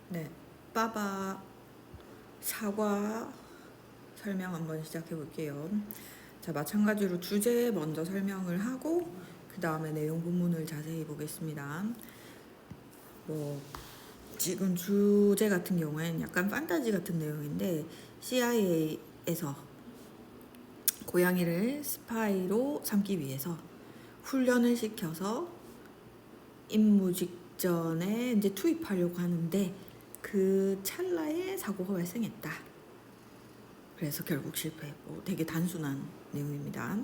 네, 빠바 사과 설명 한번 시작해 볼게요. 자, 마찬가지로 주제 먼저 설명을 하고 그 다음에 내용 본문을 자세히 보겠습니다. 지금 주제 같은 경우에는 약간 판타지 같은 내용인데 CIA에서 고양이를 스파이로 삼기 위해서 훈련을 시켜서 임무 직전에 이제 투입하려고 하는데 그 찰나에 사고가 발생했다. 그래서 결국 실패했고 되게 단순한 내용입니다.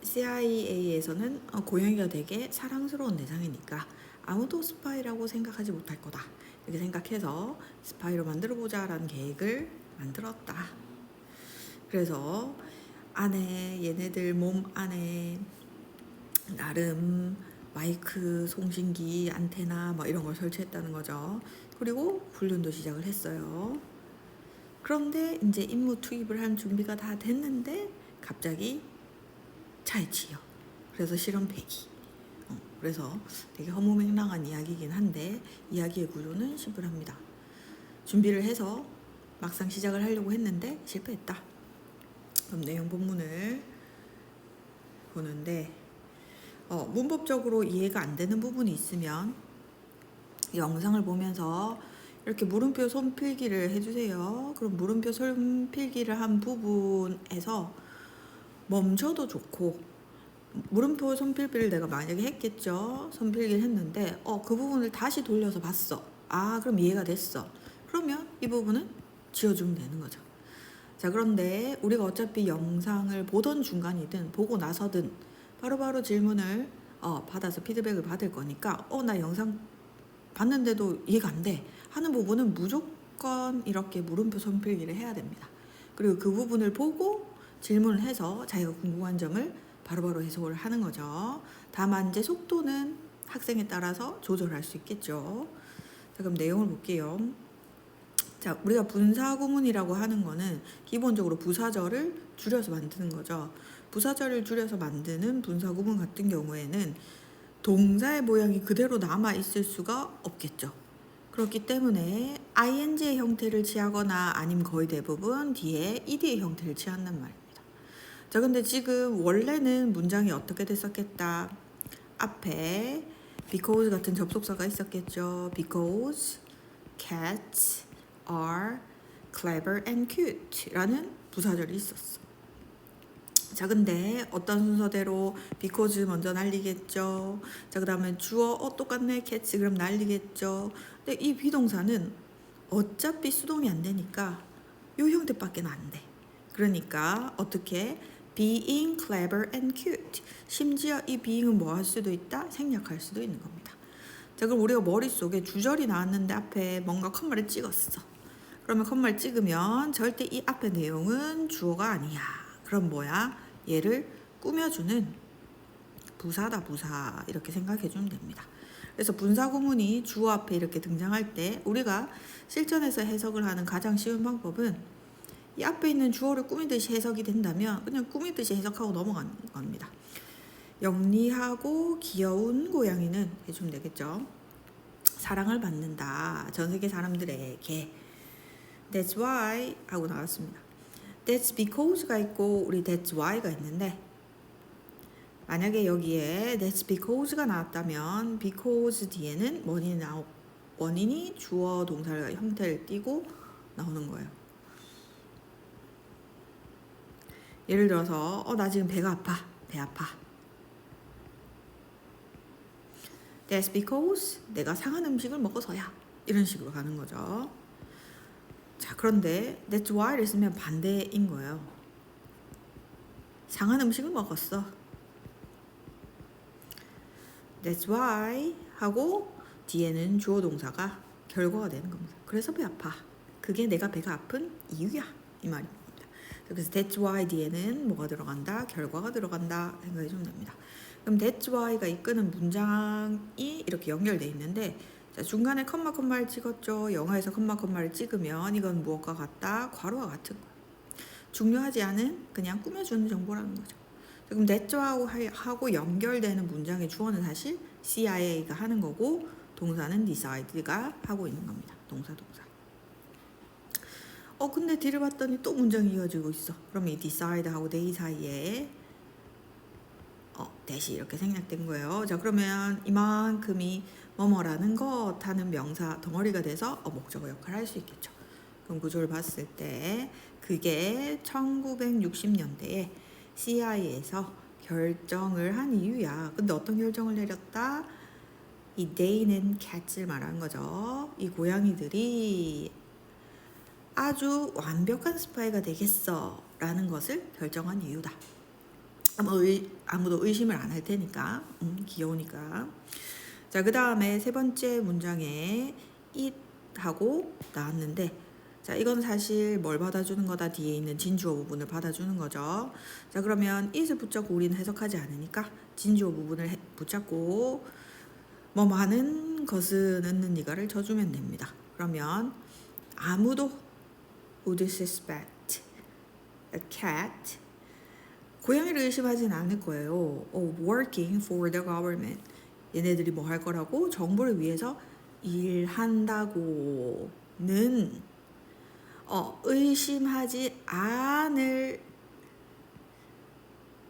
CIA에서는 고양이가 되게 사랑스러운 대상이니까 아무도 스파이라고 생각하지 못할 거다. 이렇게 생각해서 스파이로 만들어보자 라는 계획을 만들었다. 그래서 안에 얘네들 몸 안에 나름 마이크, 송신기, 안테나 뭐 이런 걸 설치했다는 거죠. 그리고 훈련도 시작을 했어요. 그런데 이제 임무 투입을 한 준비가 다 됐는데 갑자기 차에 치여. 그래서 실험 폐기. 그래서 되게 허무맹랑한 이야기이긴 한데 이야기의 구조는 심플합니다. 준비를 해서 막상 시작을 하려고 했는데 실패했다. 그럼 내용 본문을 보는데 문법적으로 이해가 안 되는 부분이 있으면 영상을 보면서 이렇게 물음표 손필기를 해주세요. 그럼 물음표 손필기를 한 부분에서 멈춰도 좋고 물음표 손필기를 내가 만약에 했겠죠. 손필기를 했는데 그 부분을 다시 돌려서 봤어. 그럼 이해가 됐어. 그러면 이 부분은 지워주면 되는 거죠. 자, 그런데 우리가 어차피 영상을 보던 중간이든 보고 나서든 바로바로 질문을 받아서 피드백을 받을 거니까 나 영상 봤는데도 이해가 안 돼 하는 부분은 무조건 이렇게 물음표 손필기를 해야 됩니다. 그리고 그 부분을 보고 질문을 해서 자기가 궁금한 점을 바로바로 해석을 하는 거죠. 다만 이제 속도는 학생에 따라서 조절할 수 있겠죠. 자, 그럼 내용을 볼게요. 자, 우리가 분사구문이라고 하는 거는 기본적으로 부사절을 줄여서 만드는 거죠. 부사절을 줄여서 만드는 분사구문 같은 경우에는 동사의 모양이 그대로 남아 있을 수가 없겠죠. 그렇기 때문에 ing의 형태를 취하거나 아니면 거의 대부분 뒤에 ed의 형태를 취한단 말입니다. 자, 근데 지금 원래는 문장이 어떻게 됐었겠다. 앞에 because 같은 접속사가 있었겠죠. Because cats are clever and cute 라는 부사절이 있었어. 자, 근데 어떤 순서대로 because 먼저 날리겠죠. 자, 그 다음에 주어 똑같네 cats 그럼 날리겠죠. 근데 이 비동사는 어차피 수동이 안 되니까 이 형태밖에 안 돼. 그러니까 어떻게 being clever and cute. 심지어 이 being은 뭐 할 수도 있다? 생략할 수도 있는 겁니다. 자, 그럼 우리가 머릿속에 주절이 나왔는데 앞에 뭔가 컴마를 찍었어. 그러면 컴마를 찍으면 절대 이 앞에 내용은 주어가 아니야. 그럼 뭐야? 얘를 꾸며주는 부사다, 부사. 이렇게 생각해주면 됩니다. 그래서 분사구문이 주어 앞에 이렇게 등장할 때 우리가 실전에서 해석을 하는 가장 쉬운 방법은 이 앞에 있는 주어를 꾸미듯이 해석이 된다면 그냥 꾸미듯이 해석하고 넘어가는 겁니다. 영리하고 귀여운 고양이는 해주면 되겠죠. 사랑을 받는다. 전 세계 사람들에게. That's why 하고 나왔습니다. That's because가 있고 우리 that's why가 있는데 만약에 여기에 that's because가 나왔다면 because 뒤에는 원인이 주어 동사의 형태를 띠고 나오는 거예요. 예를 들어서 나 지금 배가 아파. 배 아파. That's because 내가 상한 음식을 먹어서야. 이런 식으로 가는 거죠. 자, 그런데 that's why를 쓰면 반대인 거예요. 상한 음식을 먹었어. That's why 하고 뒤에는 주어 동사가 결과가 되는 겁니다. 그래서 배 아파. 그게 내가 배가 아픈 이유야. 이 말입니다. 그래서 that's why 뒤에는 뭐가 들어간다? 결과가 들어간다 생각해 주면 됩니다. 그럼 that's why가 이끄는 문장이 이렇게 연결되어 있는데 자, 중간에 컴마를 찍었죠. 영어에서 컴마를 찍으면 이건 무엇과 같다? 괄호와 같은 거예요. 중요하지 않은 그냥 꾸며주는 정보라는 거죠. 그럼 that's why하고 연결되는 문장의 주어는 사실 CIA가 하는 거고 동사는 decide가 하고 있는 겁니다. 동사. 근데 뒤를 봤더니 또 문장이 이어지고 있어. 그럼 이 decide하고 they 사이에 대시 이렇게 생략된 거예요. 자, 그러면 이만큼이 뭐뭐라는 것 하는 명사 덩어리가 돼서 목적어 역할을 할 수 있겠죠. 그럼 구조를 봤을 때 그게 1960년대에 CIA에서 결정을 한 이유야. 근데 어떤 결정을 내렸다? 이 they는 cats를 말하는 거죠. 이 고양이들이 아주 완벽한 스파이가 되겠어 라는 것을 결정한 이유다. 아무도 의심을 안 할 테니까. 귀여우니까. 자, 그 다음에 세 번째 문장에 it 하고 나왔는데, 자, 이건 사실 뭘 받아주는 거다? 뒤에 있는 진주어 부분을 받아주는 거죠. 자, 그러면 it을 붙잡고 우리는 해석하지 않으니까 진주어 부분을 붙잡고 뭐 많은 것은 있는 이가를 쳐주면 됩니다. 그러면 아무도 would suspect a cat 고양이를 의심하진 않을 거예요. working for the government. 얘네들이 뭐 할 거라고? 정부를 위해서 일한다고는 의심하지 않을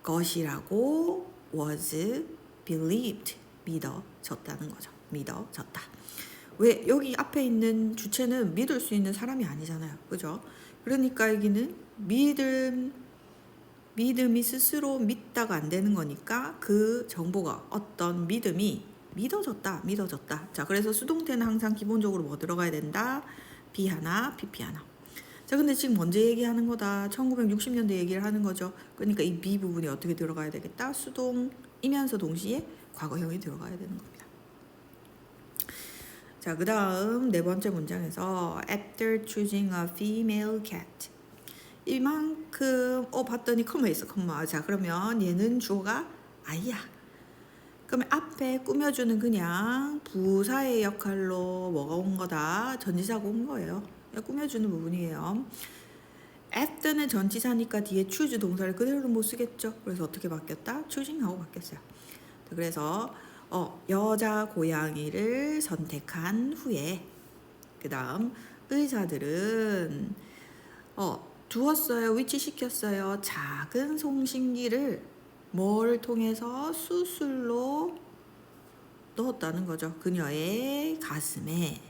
것이라고 was believed. 믿어졌다는 거죠. 믿어졌다. 왜? 여기 앞에 있는 주체는 믿을 수 있는 사람이 아니잖아요. 그죠? 그러니까 여기는 믿음이 스스로 믿다가 안 되는 거니까 그 정보가 어떤 믿음이 믿어졌다. 자, 그래서 수동태는 항상 기본적으로 뭐 들어가야 된다? be 하나, pp 하나. 자, 근데 지금 언제 얘기하는 거다? 1960년대 얘기를 하는 거죠. 그러니까 이 be 부분이 어떻게 들어가야 되겠다? 수동이면서 동시에 과거형이 들어가야 되는 겁니다. 자, 그 다음 네 번째 문장에서 after choosing a female cat 이만큼 봤더니 컴마 있어. 컴마. 자, 그러면 얘는 주어가 아이야. 그러면 앞에 꾸며주는 그냥 부사의 역할로 뭐가 온 거다? 전치사가 온 거예요. 꾸며주는 부분이에요. after는 전치사니까 뒤에 choose 동사를 그대로 못 쓰겠죠. 그래서 어떻게 바뀌었다? choosing하고 바뀌었어요. 그래서 여자 고양이를 선택한 후에 그 다음 의사들은 두었어요. 위치시켰어요. 작은 송신기를 뭘 통해서 수술로 넣었다는 거죠. 그녀의 가슴에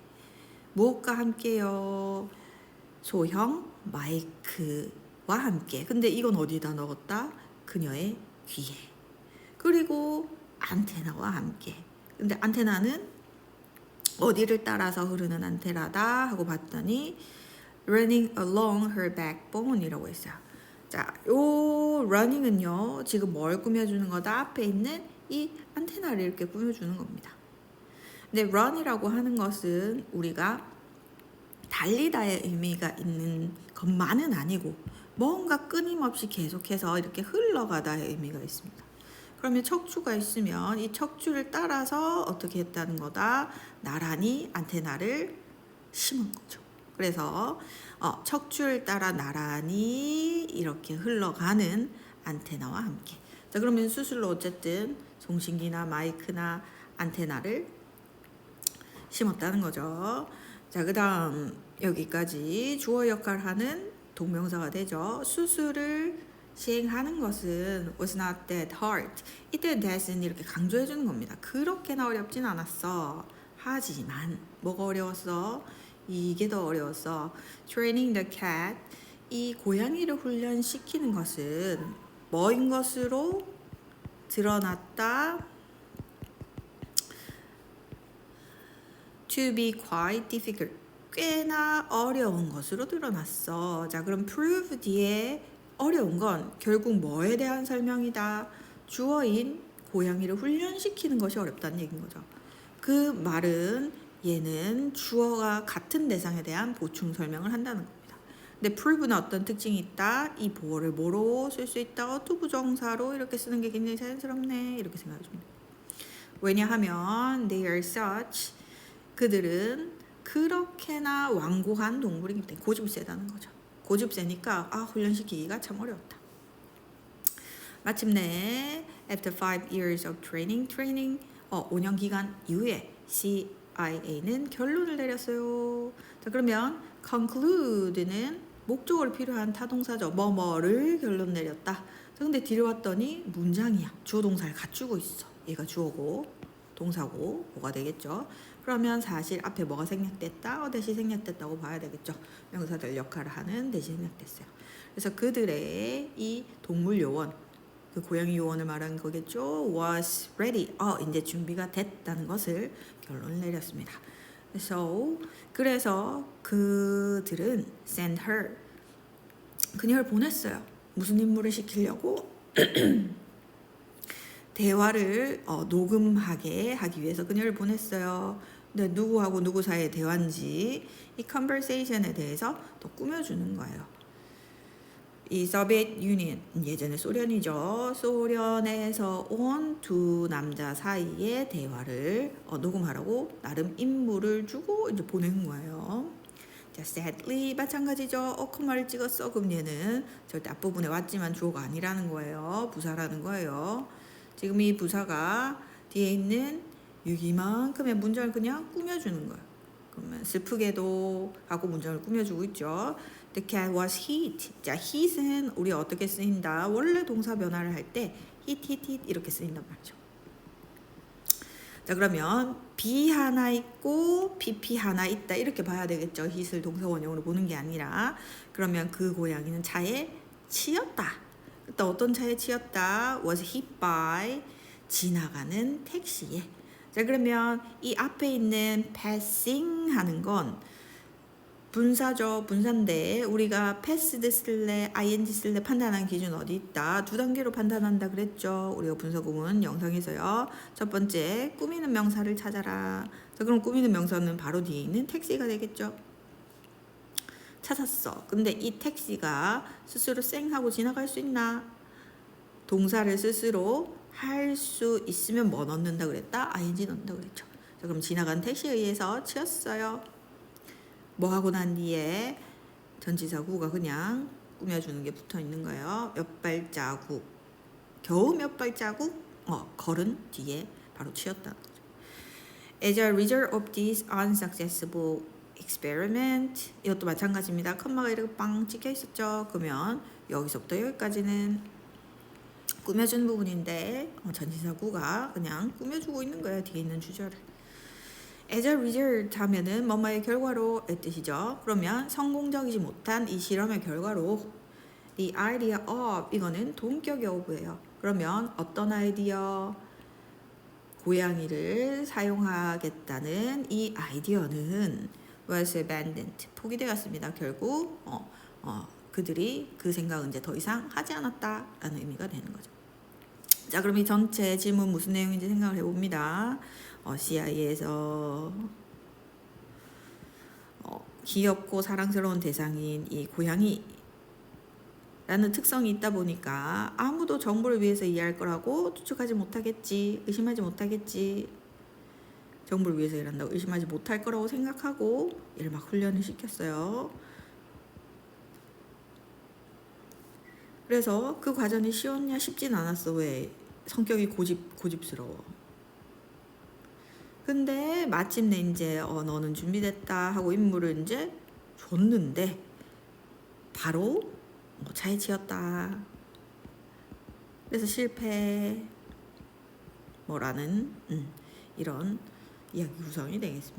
무엇과 함께요? 소형 마이크와 함께. 근데 이건 어디다 넣었다? 그녀의 귀에. 그리고 안테나와 함께. 근데 안테나는 어디를 따라서 흐르는 안테나다 하고 봤더니 running along her backbone 이라고 했어요. 자, 요 running은요, 지금 뭘 꾸며주는 거다? 앞에 있는 이 안테나를 이렇게 꾸며주는 겁니다. 근데 run이라고 하는 것은 우리가 달리다의 의미가 있는 것만은 아니고 뭔가 끊임없이 계속해서 이렇게 흘러가다의 의미가 있습니다. 그러면 척추가 있으면 이 척추를 따라서 어떻게 했다는 거다? 나란히 안테나를 심은 거죠. 그래서 척추를 따라 나란히 이렇게 흘러가는 안테나와 함께. 자, 그러면 수술로 어쨌든 송신기나 마이크나 안테나를 심었다는 거죠. 자, 그 다음 여기까지 주어 역할을 하는 동명사가 되죠. 수술을 시행하는 것은 was not that hard. 이때 that은 이렇게 강조해 주는 겁니다. 그렇게나 어렵진 않았어. 하지만 뭐가 어려웠어? 이게 더 어려웠어. Training the cat. 이 고양이를 훈련시키는 것은 뭐인 것으로 드러났다? To be quite difficult. 꽤나 어려운 것으로 드러났어. 자, 그럼 prove 뒤에 어려운 건 결국 뭐에 대한 설명이다? 주어인 고양이를 훈련시키는 것이 어렵다는 얘기인 거죠. 그 말은 얘는 주어가 같은 대상에 대한 보충 설명을 한다는 겁니다. 근데 prove는 어떤 특징이 있다? 이 보어를 뭐로 쓸 수 있다? 투부정사로 이렇게 쓰는 게 굉장히 자연스럽네. 이렇게 생각해 줍니다. 왜냐하면 they are such. 그들은 그렇게나 완고한 동물이기 때문에 고집이 세다는 거죠. 고집 세니까 훈련시키기가 참 어려웠다. 마침내 after 5 years of training 5년 기간 이후에 CIA가 IA는 결론을 내렸어요. 자, 그러면 conclude는 목적으로 필요한 타동사죠. 뭐뭐를 결론 내렸다. 자, 근데 뒤로 왔더니 문장이야. 주어 동사를 갖추고 있어. 얘가 주어고 동사고 뭐가 되겠죠. 그러면 사실 앞에 뭐가 생략됐다? 대시 생략됐다고 봐야 되겠죠. 명사들 역할을 하는 대시 생략됐어요. 그래서 그들의 이 동물 요원, 그 고양이 요원을 말하는 거겠죠. was ready. 이제 준비가 됐다는 것을 결론을 내렸습니다. 그래서 그들은 send her. 그녀를 보냈어요. 무슨 임무를 시키려고? 대화를 녹음하게 하기 위해서 그녀를 보냈어요. 근데 누구하고 누구 사이의 대화인지 이 conversation에 대해서 더 꾸며주는 거예요. 이 소비에트 유니언, 예전에 소련이죠. 소련에서 온 두 남자 사이의 대화를 녹음하라고 나름 임무를 주고 이제 보낸 거예요. 자, sadly 마찬가지죠. 컴마를 찍었어. 그럼 얘는 절대 앞부분에 왔지만 주어가 아니라는 거예요. 부사라는 거예요. 지금 이 부사가 뒤에 있는 유기만큼의 문장을 그냥 꾸며주는 거예요. 그러면 슬프게도 하고 문장을 꾸며주고 있죠. The cat was hit. 자, hit은 우리 어떻게 쓰인다? 원래 동사 변화를 할 때 hit 이렇게 쓰인단 말이죠. 자, 그러면 be 하나 있고 pp 하나 있다 이렇게 봐야 되겠죠. hit을 동사 원형으로 보는 게 아니라. 그러면 그 고양이는 차에 치였다. 또 어떤 차에 치였다? was hit by 지나가는 택시에. 자, 그러면 이 앞에 있는 passing 하는 건 분사죠. 분사인데 우리가 passed 쓸래, ing 쓸래 판단하는 기준 어디 있다? 두 단계로 판단한다 그랬죠. 우리가 분사 구문 영상에서요. 첫 번째, 꾸미는 명사를 찾아라. 자, 그럼 꾸미는 명사는 바로 뒤에 있는 택시가 되겠죠. 찾았어. 근데 이 택시가 스스로 쌩 하고 지나갈 수 있나? 동사를 스스로 할 수 있으면 뭐 넣는다 그랬다? ing 넣는다 그랬죠. 자, 그럼 지나간 택시에 의해서 치였어요. 뭐 하고 난 뒤에 전치사구가 그냥 꾸며주는 게 붙어 있는 거예요. 몇 발자국. 겨우 몇 발자국? 걸은 뒤에 바로 치였다는 거죠. As a result of this unsuccessful experiment, 이것도 마찬가지입니다. 컴마가 이렇게 빵 찍혀 있었죠. 그러면 여기서부터 여기까지는 꾸며주는 부분인데 전치사구가 그냥 꾸며주고 있는 거예요. 뒤에 있는 주절을. As a result 하면은 뭐뭐의 결과로의 뜻이죠. 그러면 성공적이지 못한 이 실험의 결과로 the idea of 이거는 동격의 of예요. 그러면 어떤 아이디어? 고양이를 사용하겠다는 이 아이디어는 was abandoned 포기되었습니다. 결국 그들이 그 생각은 이제 더 이상 하지 않았다라는 의미가 되는 거죠. 자, 그럼 이 전체 질문 무슨 내용인지 생각을 해봅니다. CI에서 귀엽고 사랑스러운 대상인 이 고양이라는 특성이 있다 보니까 아무도 정보를 위해서 이해할 거라고 추측하지 못하겠지, 의심하지 못하겠지. 정보를 위해서 일한다고 의심하지 못할 거라고 생각하고 얘를 막 훈련을 시켰어요. 그래서 그 과정이 쉬웠냐? 쉽진 않았어. 왜? 성격이 고집스러워. 근데 마침내 이제 너는 준비됐다 하고 임무를 이제 줬는데 바로 차에 치였다. 그래서 실패 뭐라는 이런 이야기 구성이 되겠습니다.